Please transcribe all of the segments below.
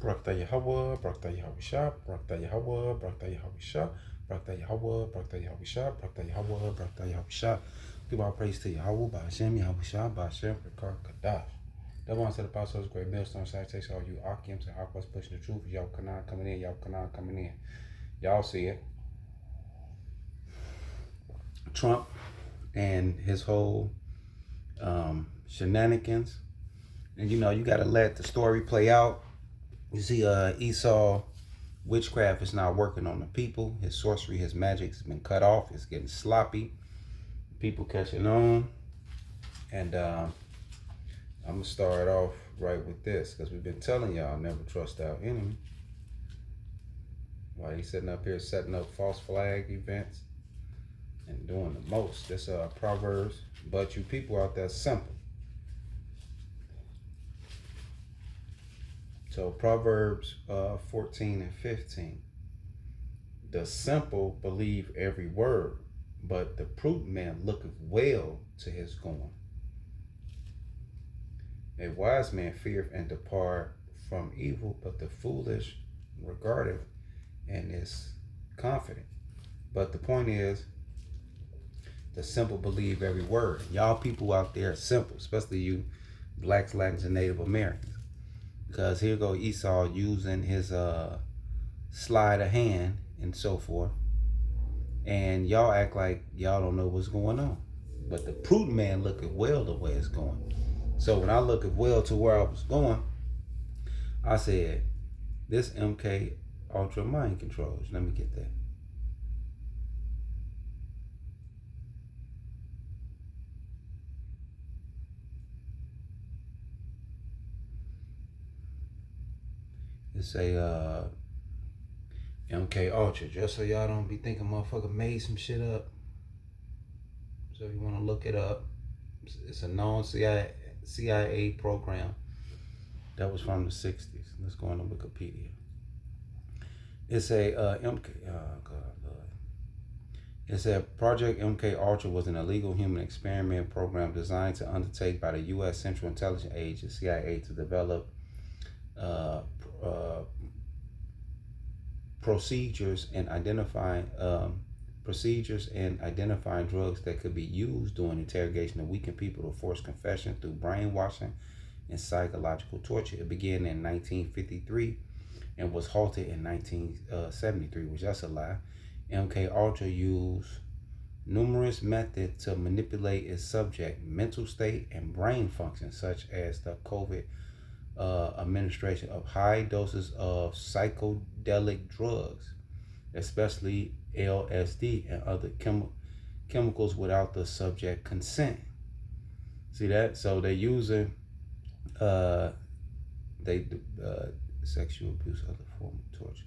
Barakta Yahweh, Barakta Yahweh, Barakta Yahweh, Barakta Yahweh, Barakta Yahweh, Barakta Yahweh, Barakta Yahweh, Barakta Yahweh. Give all praise to Yahweh, Ba'ashem, Yahweh, Ba'ashem, Rekar, Kadash. That one said about those great millstone citation, all you Akims and Aquas pushing the truth. Y'all Kanan coming in, y'all Kanan coming in. Y'all see it. Trump and his whole shenanigans. And you know, you got to let the story play out. You see, Esau witchcraft is not working on the people. His sorcery, his magic has been cut off. It's getting sloppy. People catching on. And I'm going to start off right with this because we've been telling y'all never trust our enemy. While he's sitting up here setting up false flag events and doing the most. This Proverbs, but you people out there simple. So Proverbs 14 and 15. The simple believe every word, but the prudent man looketh well to his going. A wise man feareth and depart from evil, but the foolish regardeth and is confident. But the point is, the simple believe every word. Y'all people out there are simple, especially you blacks, Latins, and Native Americans. Because here go Esau using his sleight of hand and so forth. And y'all act like y'all don't know what's going on. But the prudent man look at well the way it's going. So when I look at well to where I was going, I said, this MK Ultra mind controls. Let me get that. It's a MK Ultra, just so y'all don't be thinking motherfucker made some shit up. So if you want to look it up, it's a known CIA program that was from the 60s. Let's go on to Wikipedia. It's a MK. Oh God, Lord. It said Project MK Ultra was an illegal human experiment program designed to undertake by the U.S. Central Intelligence Agency (CIA) to develop procedures and identifying drugs that could be used during interrogation to weaken people to force confession through brainwashing and psychological torture. It began in 1953 and was halted in 1973, which that's a lie. MK Ultra used numerous methods to manipulate its subject mental state and brain function, such as the COVID administration of high doses of psychedelic drugs, especially LSD and other chemicals without the subject consent. See that? So they're using sexual abuse, other form of torture.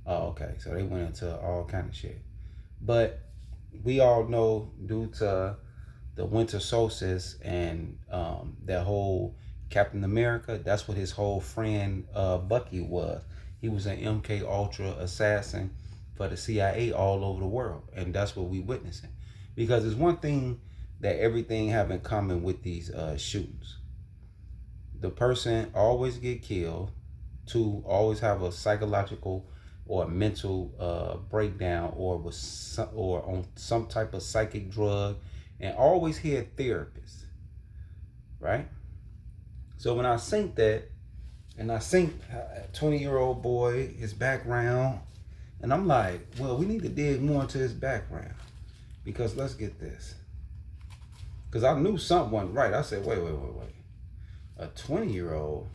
Oh, okay. So they went into all kind of shit. But we all know, due to the winter solstice and that whole Captain America, that's what his whole friend Bucky was. He was an MK Ultra assassin for the CIA all over the world, and that's what we witnessing. Because it's one thing that everything have in common with these shootings. The person always get killed. Two, always have a psychological or mental breakdown, or on some type of psychic drug, and always had therapists, right? So when I think that, and I think a 20-year-old boy, his background, and I'm like, well, we need to dig more into his background, because let's get this. Because I knew something wasn't right. I said, wait. A 20-year-old,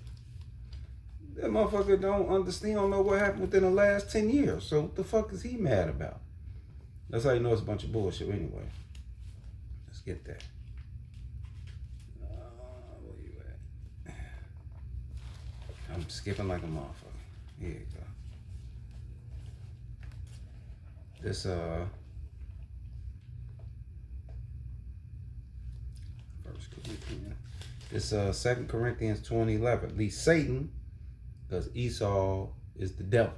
that motherfucker don't know what happened within the last 10 years. So what the fuck is he mad about? That's how you know it's a bunch of bullshit anyway. Let's get that. Where you at? I'm skipping like a motherfucker. Here you go. This First Corinthians. This 2 Corinthians 20:11. Least Satan, because Esau is the devil,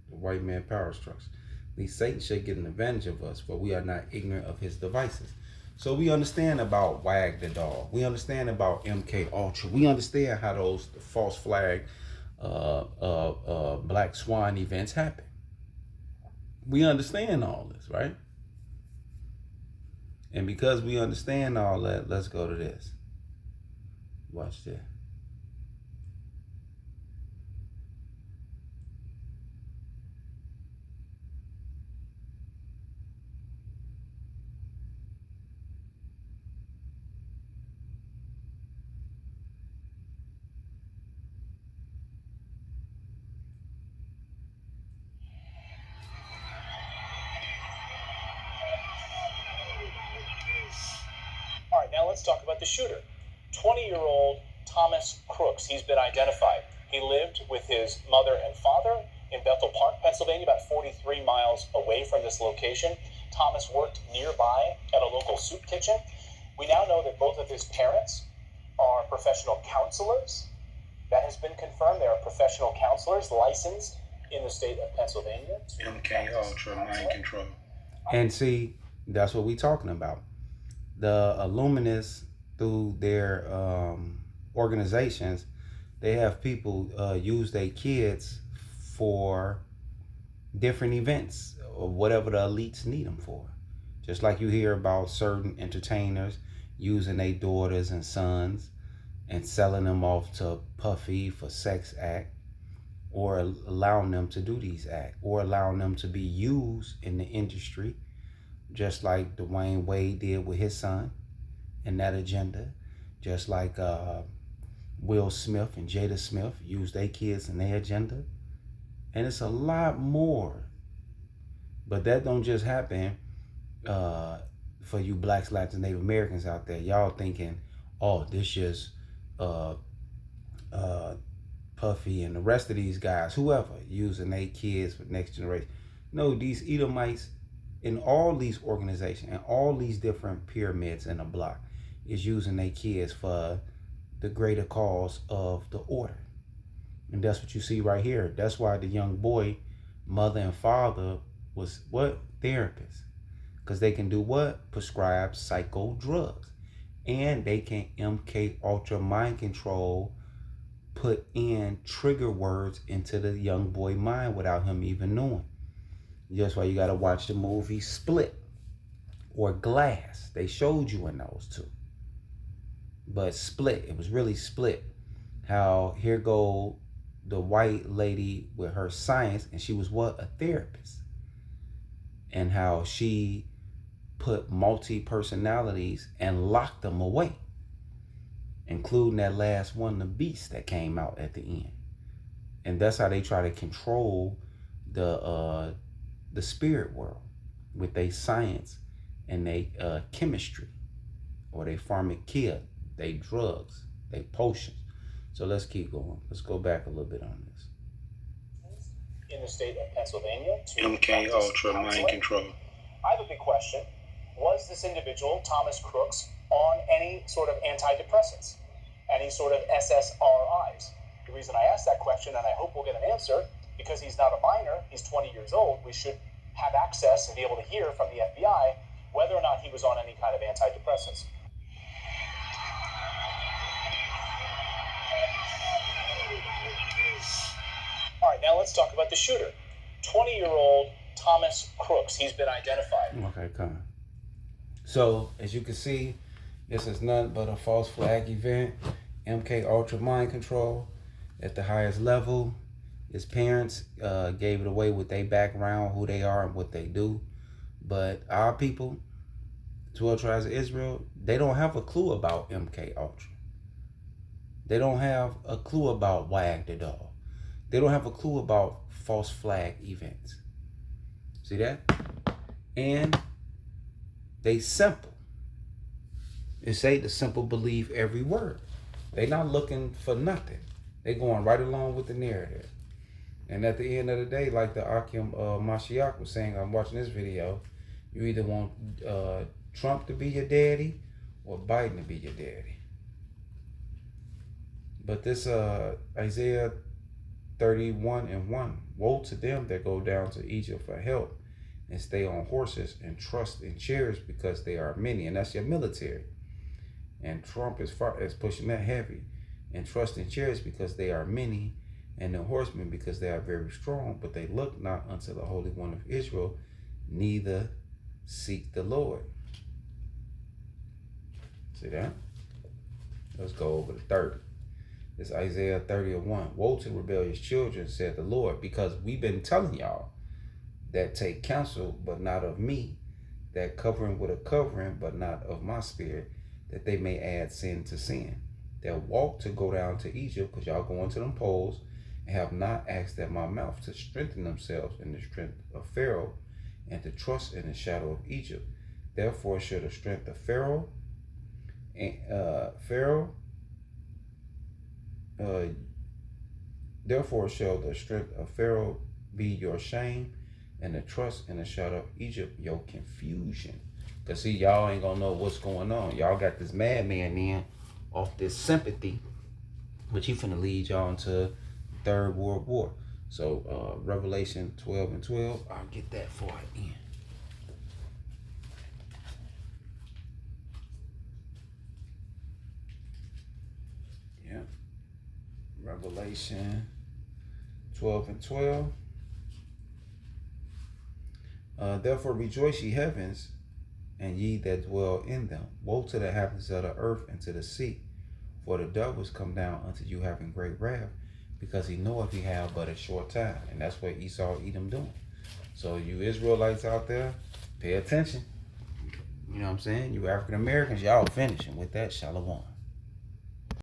the white man power structure. Least Satan should get an advantage of us, for we are not ignorant of his devices. So we understand about Wag the Dog. We understand about MK Ultra. We understand how those false flag black swan events happen. We understand all this, right? And because we understand all that, let's go to this. Watch this. All right, now let's talk about the shooter. 20-year-old Thomas Crooks. He's been identified. He lived with his mother and father in Bethel Park, Pennsylvania, about 43 miles away from this location. Thomas worked nearby at a local soup kitchen. We now know that both of his parents are professional counselors. That has been confirmed. They are professional counselors licensed in the state of Pennsylvania. MK Ultra Mind Control. And see, that's what we're talking about. The Illuminists, through their organizations, they have people use their kids for different events or whatever the elites need them for. Just like you hear about certain entertainers using their daughters and sons and selling them off to Puffy for sex act, or allowing them to do these acts, or allowing them to be used in the industry, just like Dwayne Wade did with his son and that agenda, just like Will Smith and Jada Smith used their kids in their agenda. And it's a lot more. But that don't just happen for you blacks, Latins, Native Americans out there. Y'all thinking, oh, this just Puffy and the rest of these guys, whoever, using their kids for next generation. No, these Edomites in all these organizations and all these different pyramids in the block is using their kids for the greater cause of the order. And that's what you see right here. That's why the young boy, mother and father was what? Therapists. Because they can do what? Prescribe psycho drugs. And they can MK Ultra mind control, put in trigger words into the young boy mind without him even knowing. That's why you got to watch the movie Split or Glass. They showed you in those two. But Split, it was really Split. How here go the white lady with her science, and she was what? A therapist. And how she put multi-personalities and locked them away, including that last one, the beast that came out at the end. And that's how they try to control the spirit world with their science and their chemistry, or their pharmakia, their drugs, their potions. So let's keep going. Let's go back a little bit on this. In the state of Pennsylvania to MK Ultra Mind Control. I have a big question. Was this individual, Thomas Crooks, on any sort of antidepressants? Any sort of SSRIs? The reason I asked that question, and I hope we'll get an answer, because he's not a minor, he's 20 years old, we should have access and be able to hear from the FBI whether or not he was on any kind of antidepressants. All right, now let's talk about the shooter. 20-year-old Thomas Crooks. He's been identified. Okay, come on. So, as you can see, this is nothing but a false flag event. MK Ultra mind control at the highest level. His parents gave it away with their background, who they are and what they do. But our people, 12 tribes of Israel, they don't have a clue about MK Ultra. They don't have a clue about Wag the Dog. They don't have a clue about false flag events. See that? And they simple. It say the simple believe every word. They not looking for nothing. They going right along with the narrative. And at the end of the day, like the Akim Mashiach was saying, I'm watching this video, you either want Trump to be your daddy or Biden to be your daddy. But this Isaiah 31:1, woe to them that go down to Egypt for help and stay on horses and trust in chariots because they are many. And that's your military. And Trump is pushing that heavy. And trust in chariots because they are many and the horsemen, because they are very strong, but they look not unto the Holy One of Israel, neither seek the Lord. See that? Let's go over to 30. It's Isaiah 30:1. Woe to the rebellious children, said the Lord, because we've been telling y'all that take counsel, but not of me, that covering with a covering, but not of my spirit, that they may add sin to sin. That walk to go down to Egypt, because y'all going to them poles, and have not asked at my mouth to strengthen themselves in the strength of Pharaoh, and to trust in the shadow of Egypt. Therefore shall the strength of Pharaoh, therefore shall the strength of Pharaoh be your shame, and the trust in the shadow of Egypt your confusion. Because see, y'all ain't gonna know what's going on. Y'all got this madman in off this sympathy, but he finna lead y'all into Third World War. So Revelation 12:12, I'll get that for it in. Yeah. Revelation 12:12. Therefore rejoice, ye heavens, and ye that dwell in them. Woe to the inhabitants of the earth and to the sea, for the devil is come down unto you having great wrath, because he knoweth he have but a short time. And that's what Esau Edom doing. So you Israelites out there, pay attention. You know what I'm saying? You African Americans, y'all finishing with that. Shalom.